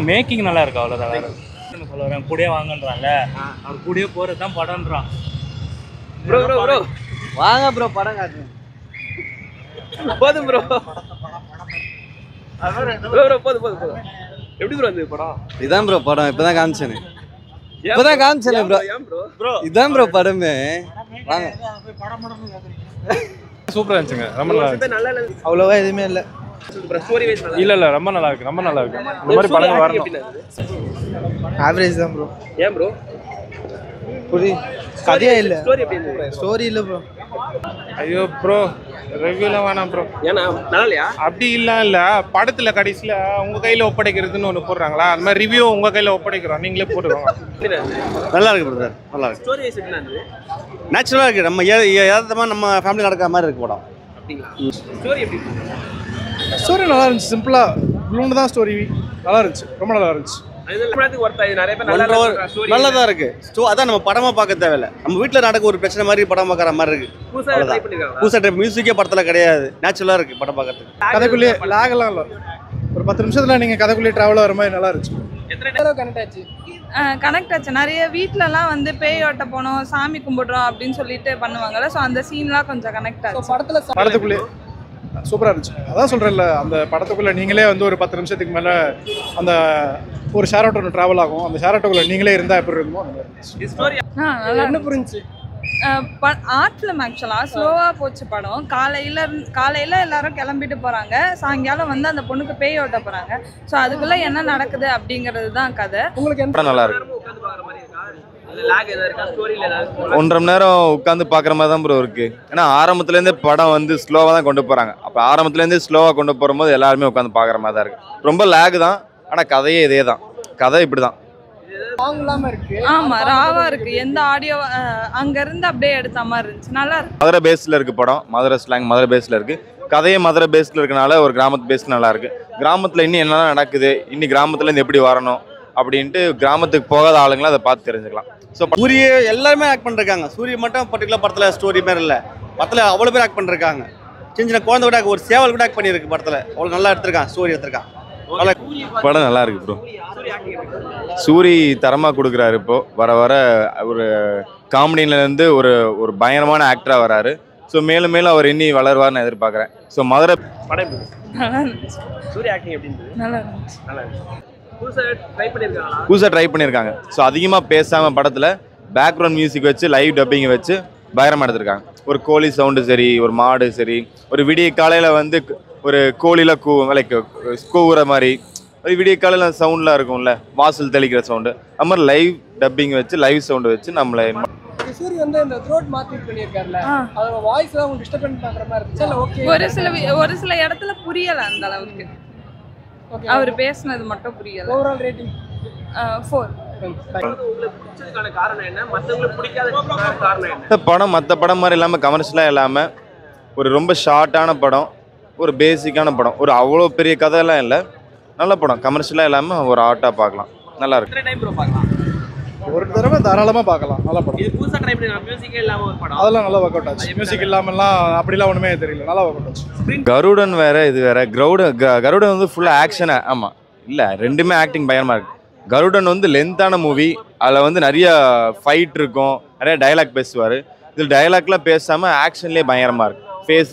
Making நல்லா இருக்கு அவ்வளோதான். வேற சொல்ல வரேன் கூடயே வாங்கன்றான்ல, அவர் கூடயே போகிறது தான் படம்ன்றான். ப்ரோ ப்ரோ ப்ரோ வாங்க ப்ரோ, படம் காட்டுறேன். போதும் ப்ரோ ப்ரோ ப்ரோ போதும் போதும் போதும். எப்படி ப்ரோ இந்த படம்? இதான் ப்ரோ படம். இப்பதான் காமிச்சேன் ப்ரோ. ப்ரோ இதான் ப்ரோ படமே. வாங்க. சூப்பரா இருந்துச்சுங்க. ரொம்ப நல்லா இருந்துச்சு. நல்லா இல்ல அவ்வளவா எதுவுமே இல்லை. ஸ்டோரி வைஸ் நல்லா இல்ல ரொம்ப நல்லா இருக்கு. ரொம்ப நல்லா இருக்கு. இந்த மாதிரி படங்கள் வரணும். ஆவரேஜ் தான் ப்ரோ. ஏன் ப்ரோ? கதையே இல்லை. ஸ்டோரி எப்படி இருந்தது? ஸ்டோரி இல்லை ப்ரோ. ஐயோ ப்ரோ, ரிவ்யூலாம் வேணாம் ப்ரோ. ஏன்னா நல்லா இல்லையா? அப்படி இல்ல படத்துல கடைசியில உங்க கையில ஒப்படைக்கிறதுன்னு ஒண்ணு போடுறாங்களா, அந்த மாதிரி ரிவ்யூ உங்க கையில ஒப்படைக்கிறோம், நீங்களே போட்டுக்கோங்க. நல்லா இருக்கு பிரதர். நல்லா இருக்கு. ஸ்டோரி வைஸ் எப்படி இருந்தது? நேச்சுரலாக இருக்கு. நம்ம யதார்த்தமாக நம்ம ஃபேமிலி நடக்கிற மாதிரி இருக்கு படம். அப்படிங்களா? ஸ்டோரி எப்படி இருந்தது? ஸ்டோரி நல்லா இருந்துச்சு. சிம்பிளாக ப்ளூன்னு தான் ஸ்டோரி. நல்லா இருந்துச்சு. ரொம்ப நல்லா இருந்துச்சு. நிறைய பேர் நல்லா நல்லா தான் இருக்கு. அதான் நம்ம படமா பார்க்க தேவையில்ல. நம்ம வீட்டில் நடக்க ஒரு பிரச்சனை மாதிரி படம் பார்க்குற மாதிரி இருக்கு. புதுசா டைப் மியூசிக்கே படத்தில் கிடையாது. நேச்சுரலாக இருக்கு படம் பார்க்கறதுக்கு. கதைக்குள்ளேயே லாகெல்லாம் இல்லை. ஒரு 10 நிமிஷத்தில் நீங்கள் கதைக்குள்ளேயே ட்ராவல் ஆகிற மாதிரி நல்லா இருந்துச்சு. கனெக்ட் ஆச்சு. நிறைய வீட்டிலலாம் வந்து பேய் ஓட்ட போனோம், சாமி கும்பிடுறோம் அப்படின்னு சொல்லிட்டு பண்ணுவாங்கல்ல. ஸோ அந்த சீன்லாம் கொஞ்சம் கனெக்ட் ஆச்சு. படத்துக்குள்ளேயே சூப்பராக இருந்துச்சு. அதான் சொல்கிறேன்ல, அந்த படத்துக்குள்ளே நீங்களே வந்து ஒரு 10 நிமிஷத்துக்கு மேலே அந்த ஒரு ஷேர் ஆட்டோ ட்ராவல் ஆகும். அந்த ஷேர் ஆட்டோக்குள்ளே நீங்களே இருந்தால் எப்படி இருக்குமோ அந்த மாதிரி இருந்துச்சு. நல்லா என்ன புரிஞ்சு ஆர்ட் ஃபிலிம் ஆக்சுவலாக ஸ்லோவாக போச்சு படம். காலையில் எல்லாரும் கிளம்பிட்டு போகிறாங்க, சாயங்காலம் வந்து அந்த பொண்ணுக்கு பேய் ஓட்ட போகிறாங்க. ஸோ அதுக்குள்ளே என்ன நடக்குது அப்படிங்கிறது தான் கதை. உங்களுக்கு படம் நல்லா இருக்கு. 1.5 மணி நேரம் உட்காந்து பார்க்குற மாதிரி தான் ப்ரோ இருக்கு. ஏன்னா ஆரம்பத்துலேருந்தே படம் வந்து ஸ்லோவாக தான் கொண்டு போகிறாங்க. அப்போ ஆரம்பத்துலேருந்தே ஸ்லோவாக கொண்டு போகும்போது எல்லாருமே உட்காந்து பார்க்குற மாதிரி தான் இருக்கு. ரொம்ப லேக் தான், ஆனால் கதையே இதே தான். கதை இப்படி தான். ஆமா, ராவா இருக்கு. எந்த ஆடியோ அங்க இருந்து அப்படியே எடுத்த மாதிரி இருந்துச்சு. நல்லா இருக்கு. மதுரை பேஸில் இருக்கு படம். மதுரை ஸ்லாங் மதுரை பேஸில் இருக்கு. கதையே மதுரை பேஸில் இருக்கனால ஒரு கிராமத்து பேஸில் நல்லா இருக்கு. கிராமத்தில் இன்னும் என்னெல்லாம் நடக்குது, இன்னி கிராமத்துலேருந்து எப்படி வரணும் அப்படின்ட்டு கிராமத்துக்கு போகாத ஆளுங்களும் அதை பார்த்து தெரிஞ்சுக்கலாம். ஸோ சூரிய எல்லாருமே ஆக்ட் பண்ணிருக்காங்க. சூரிய மட்டும் பர்டிகுலர் படத்தில் ஸ்டோரி மாதிரி இல்லை. படத்தில் அவ்வளோ பேர் ஆக்ட் பண்ணிருக்காங்க. சின்ன சின்ன குழந்தை கூட ஒரு சேவல் கூட ஆக்ட் பண்ணியிருக்கு. படத்தில் அவ்வளோ நல்லா எடுத்திருக்கான். ஸ்டோரி எடுத்திருக்கான். படம் நல்லா இருக்கு ப்ரோ. சூரி தரமாக கொடுக்குறாரு. இப்போ வர வர ஒரு காமெடியிலேருந்து ஒரு ஒரு பயங்கரமான ஆக்டராக வராரு. ஸோ மேலும் மேலும் அவர் இன்னி வளருவார்னு எதிர்பார்க்குறேன். ஸோ மதுரை படம் நல்லா இருந்துச்சு. சூரிய ஆக்டிங் எப்படி இருந்தது? நல்லா இருந்துச்சு. நல்லா இருந்துச்சு. புதுசாக ட்ரை பண்ணியிருக்காங்க. ஸோ அதிகமாக பேசாமல் படத்தில் பேக்ரவுண்ட் மியூசிக் வச்சு லைவ் டப்பிங்கை வச்சு பயங்கரமாக எடுத்திருக்காங்க. ஒரு கோழி சவுண்டு சரி, ஒரு மாடு சரி, ஒரு விடிய காலையில் வந்து ஒரு கோழியில் லைக் கூவுற மாதிரி ஒரு விடிய காலையில் சவுண்ட்லாம் இருக்கும்ல, வாசல் தெளிக்கிற சவுண்டு, அது மாதிரி லைவ் டப்பிங் வச்சு லைவ் சவுண்டு வச்சு நம்மளை சூரி வந்து இந்த த்ரோட் மாத்தி பண்ணிருக்காருல, அதோட வாய்ஸ் தான் உங்களுக்கு டிஸ்டர்பன்ஸ் பண்ற மாதிரி இருந்துச்சு. இல்ல ஓகே, ஒரு சில இடத்துல புரியல அந்த அளவுக்கு. அவர் பேசுனது மட்டும் புரியல. Overall rating 4. படம் மற்ற படம் மாதிரி இல்லாமல் கமர்ஷியலாக இல்லாமல் ஒரு ரொம்ப ஷார்ட்டான படம், ஒரு பேசிக்கான படம், ஒரு அவ்வளோ பெரிய கதையெல்லாம் இல்லை. நல்ல படம், கமர்ஷியலாக இல்லாமல் ஒரு ஆர்ட்டாக பார்க்கலாம். நல்லா இருக்கு. ஒரு தடவை தாராளமாக பார்க்கலாம். நல்ல படம். அதெல்லாம் நல்லா ஒர்க் அவுட் ஆச்சு. மியூசிக் இல்லாமல்லாம் அப்படிலாம் ஒன்றுமே தெரியல. நல்லா ஒர்க் அவுட் ஆச்சு. கருடன் வேற, இது வேற. கருடன் வந்து ஃபுல்லாக ஆக்ஷனை. ஆமாம், இல்லை ரெண்டுமே ஆக்டிங் பயங்கரமாக இருக்கு. கருடன் வந்து லென்த்தான மூவி. அதில் வந்து நிறைய ஃபைட் இருக்கும், நிறைய டைலாக் பேசுவார். இதில் டைலாக்லாம் பேசாமல் ஆக்ஷன்லேயே பயங்கரமாக இருக்கு. ஃபேஸ்